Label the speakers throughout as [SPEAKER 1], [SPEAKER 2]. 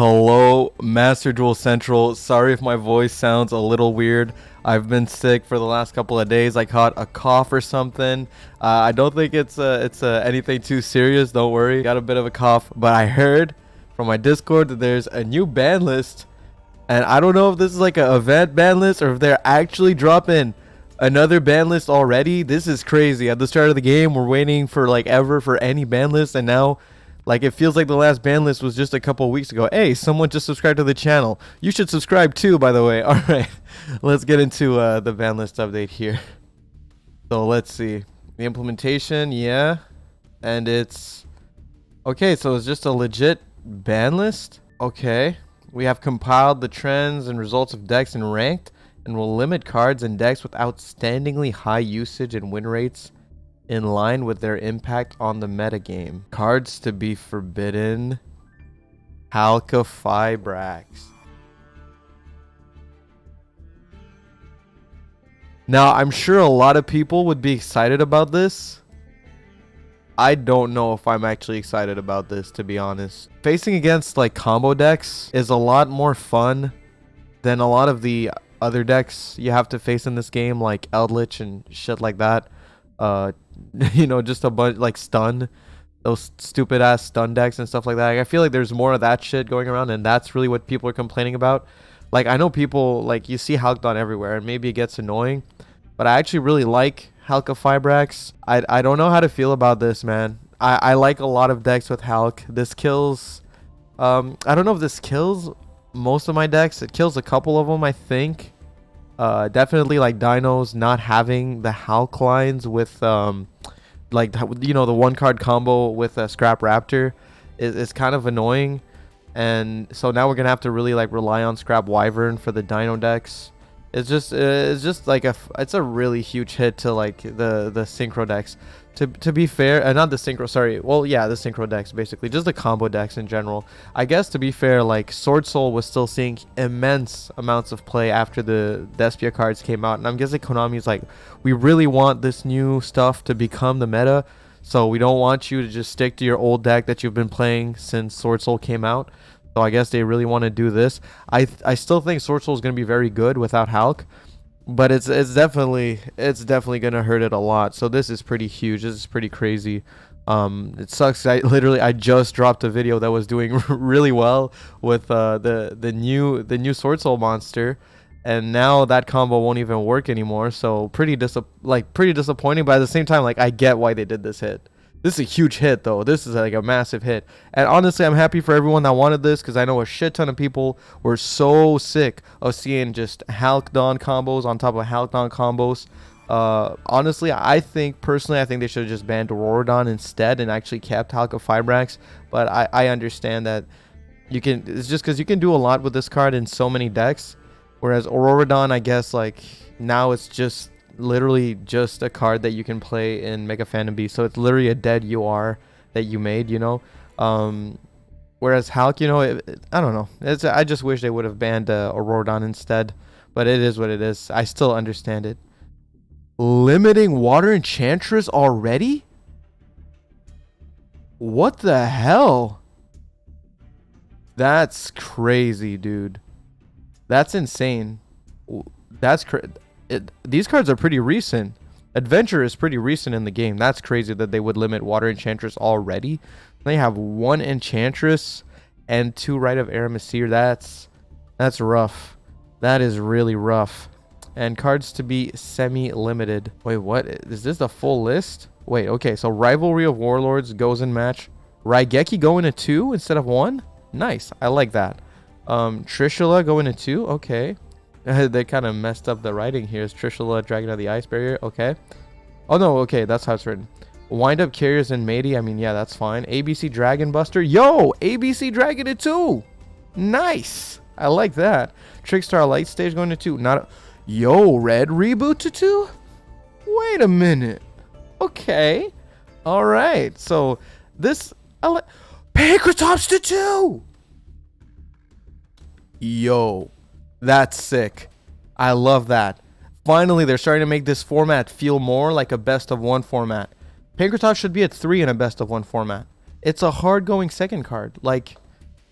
[SPEAKER 1] Hello, Master Duel Central. Sorry if my voice sounds a little weird. I've been sick for the last couple of days. I caught a cough or something. I don't think it's anything too serious. Don't worry. Got a bit of a cough, but I heard from my Discord that there's a new ban list, and I don't know if this is like an event ban list or if they're actually dropping another ban list already. This is crazy. At the start of the game, we're waiting for like ever for any ban list, and now like it feels like the last ban list was just a couple of weeks ago. Hey, someone just subscribed to the channel. You should subscribe too, by the way. All right, let's get into the ban list update here. So let's see the implementation. Yeah, and it's okay. So it's just a legit ban list. Okay, we have compiled the trends and results of decks and ranked, and will limit cards and decks with outstandingly high usage and win rates in line with their impact on the metagame. Cards to be forbidden. Halka-Fibrax. Now, I'm sure a lot of people would be excited about this. I don't know if I'm actually excited about this, to be honest. Facing against like combo decks is a lot more fun than a lot of the other decks you have to face in this game, like Eldritch and shit like that. You know, just a bunch like stun, those stupid ass stun decks and stuff like that. I feel like there's more of that shit going around, and that's really what people are complaining about. Like, I know people, like, you see Halkdon everywhere, and maybe it gets annoying, but I actually really like Halka-Fibrax. I don't know how to feel about this, man. I like a lot of decks with Halk. This kills, I don't know if this kills most of my decks. It kills a couple of them, I think. Definitely like dinos not having the Hulk lines with like, you know, the one card combo with a Scrap Raptor is kind of annoying, and so now we're gonna have to really like rely on Scrap Wyvern for the dino decks. It's just like it's a really huge hit to like the synchro decks. To be fair, not the synchro, sorry. Well, yeah, the synchro decks, basically. Just the combo decks in general. I guess, to be fair, like, Sword Soul was still seeing immense amounts of play after the Despia cards came out. And I'm guessing Konami's like, we really want this new stuff to become the meta. So we don't want you to just stick to your old deck that you've been playing since Sword Soul came out. So I guess they really want to do this. I still think Sword Soul is going to be very good without Hulk. But it's definitely gonna hurt it a lot. So this is pretty huge. This is pretty crazy. It sucks. I just dropped a video that was doing really well with the new Sword Soul monster, and now that combo won't even work anymore. So pretty disappointing. But at the same time, like, I get why they did this hit. This is a huge hit, though. This is like a massive hit. And honestly, I'm happy for everyone that wanted this, because I know a shit ton of people were so sick of seeing just Halkdon combos on top of Halkdon combos. Honestly, I think they should have just banned Auroradon instead and actually kept Halka-Fibrax. But I understand that it's just because you can do a lot with this card in so many decks. Whereas Auroradon, I guess, like, now it's just literally just a card that you can play in Mega Phantom Beast, so it's literally a dead UR that you made, you know. Whereas Hulk, you know, I don't know. I just wish they would have banned Auroradon instead, but it is what it is. I still understand it. Limiting Water Enchantress already? What the hell? That's crazy, dude. That's insane. That's crazy. These cards are pretty recent. Adventure is pretty recent in the game. That's crazy that they would limit Water Enchantress already. They have one Enchantress and 2 Rite of Aramasir. That's rough. That is really rough. And cards to be semi-limited. Wait, what? Is this the full list? Wait, okay. So Rivalry of Warlords goes in match. Raigeki go into 2 instead of 1? Nice. I like that. Trishula go into 2. Okay. They kind of messed up the writing here. Is Trishula Dragon of the Ice Barrier? Okay. Oh, no. Okay. That's how it's written. Wind Up Carriers and Matey. I mean, yeah, that's fine. ABC Dragon Buster. Yo! ABC Dragon to 2! Nice! I like that. Trickstar Light Stage going to 2. Yo, Red Reboot to 2? Wait a minute. Okay. Alright. So, this... Pancratops to 2! Yo. That's sick. I love that. Finally, they're starting to make this format feel more like a best of 1 format. Pancratops should be at 3 in a best of 1 format. It's a hard going second card. Like,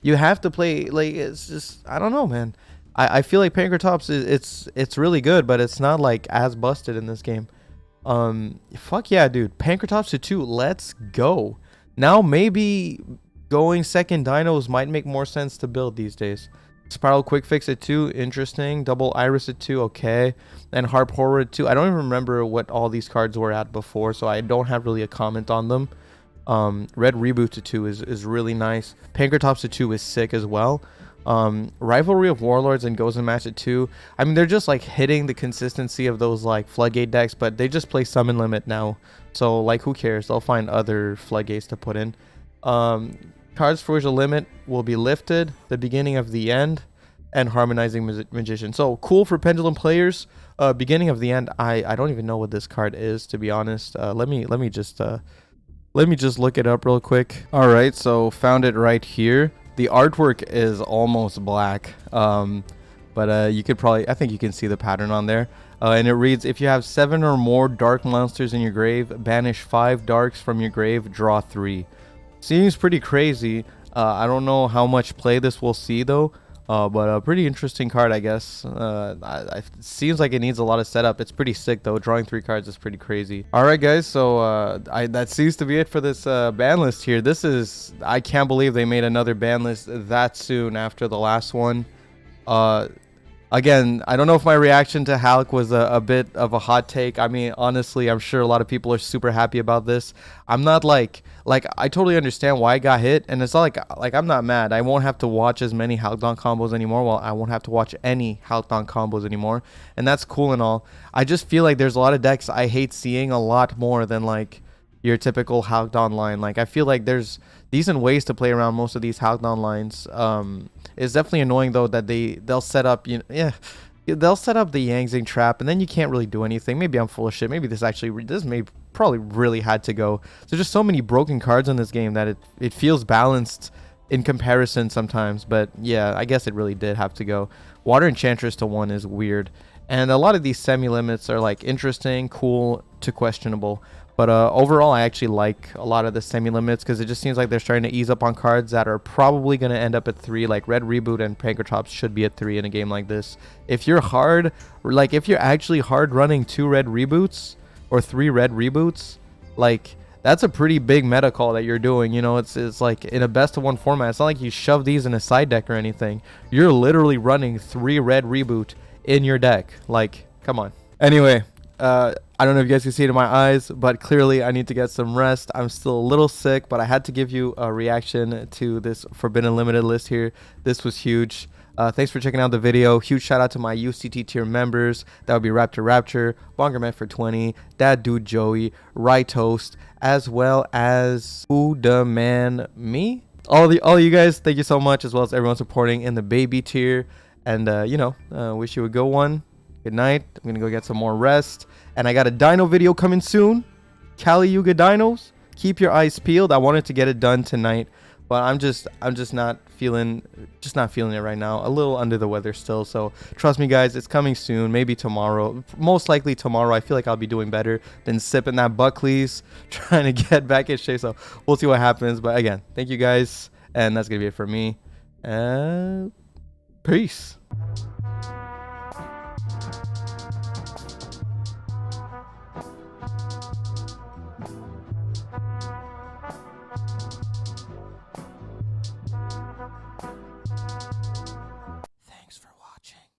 [SPEAKER 1] You have to play, like, it's just, I don't know, man. I feel like Pankratops it's really good, but it's not like as busted in this game. Fuck yeah, dude. Pankratops to 2, let's go. Now maybe going second dinos might make more sense to build these days. Spiral Quick Fix at 2, interesting. Double Iris at 2, okay. And Harp Horror at 2. I don't even remember what all these cards were at before, so I don't have really a comment on them. Red Reboot to 2 is really nice. Pankratops to 2 is sick as well. Rivalry of Warlords and Goes and Match at 2. I mean, they're just like hitting the consistency of those like Floodgate decks, but they just play Summon Limit now. So like, who cares? They'll find other Floodgates to put in. Cards for which a limit will be lifted, the beginning of the end, and Harmonizing Magician. So cool for Pendulum players. Beginning of the end, I don't even know what this card is, to be honest. Let me just look it up real quick. All right, so found it right here. The artwork is almost black, but you could probably, I think you can see the pattern on there. And it reads, if you have 7 or more dark monsters in your grave, banish 5 darks from your grave, draw 3. Seems pretty crazy. I don't know how much play this will see though, but a pretty interesting card, I guess. It seems like it needs a lot of setup. It's pretty sick though. Drawing 3 cards is pretty crazy. All right, guys. So that seems to be it for this ban list here. I can't believe they made another ban list that soon after the last one. Again, I don't know if my reaction to Hulk was a bit of a hot take. I mean, honestly, I'm sure a lot of people are super happy about this. I'm not like I totally understand why I got hit, and it's not like I'm not mad. I won't have to watch as many Halcyon combos anymore. Well, I won't have to watch any Halcyon combos anymore, and that's cool and all. I just feel like there's a lot of decks I hate seeing a lot more than like your typical Halcyon line. Like, I feel like there's decent ways to play around most of these Halcyon lines. It's definitely annoying though that they'll set up, they'll set up the Yangzing trap, and then you can't really do anything. Maybe I'm full of shit. Maybe this may probably really had to go. There's just so many broken cards in this game that it feels balanced in comparison sometimes. But yeah, I guess it really did have to go. Water Enchantress to 1 is weird, and a lot of these semi-limits are like interesting, cool to questionable. But overall, I actually like a lot of the semi-limits because it just seems like they're starting to ease up on cards that are probably going to end up at 3. Like Red Reboot and Pankratops should be at 3 in a game like this. If you're actually hard running 2 Red Reboots or 3 Red Reboots, like, that's a pretty big meta call that you're doing. It's like in a best of 1 format. It's not like you shove these in a side deck or anything. You're literally running 3 Red Reboot in your deck. Like, come on. Anyway, I don't know if you guys can see it in my eyes, but clearly I need to get some rest. I'm still a little sick, but I had to give you a reaction to this Forbidden Limited list here. This was huge. Thanks for checking out the video. Huge shout out to my UCT tier members. That would be Raptor, Bongerman for 20, Dad Dude Joey, Right Toast, as well as Who the Man Me. All you guys, thank you so much, as well as everyone supporting in the baby tier. And wish you a good one. Good night. I'm gonna go get some more rest, and I got a dino video coming soon. Kali Yuga dinos. Keep your eyes peeled. I wanted to get it done tonight, but I'm just not feeling it right now. A little under the weather still, so trust me guys, it's coming soon. Maybe tomorrow, most likely tomorrow. I feel like I'll be doing better than sipping that Buckley's, trying to get back in shape. So we'll see what happens. But again, thank you guys, and that's gonna be it for me. Peace.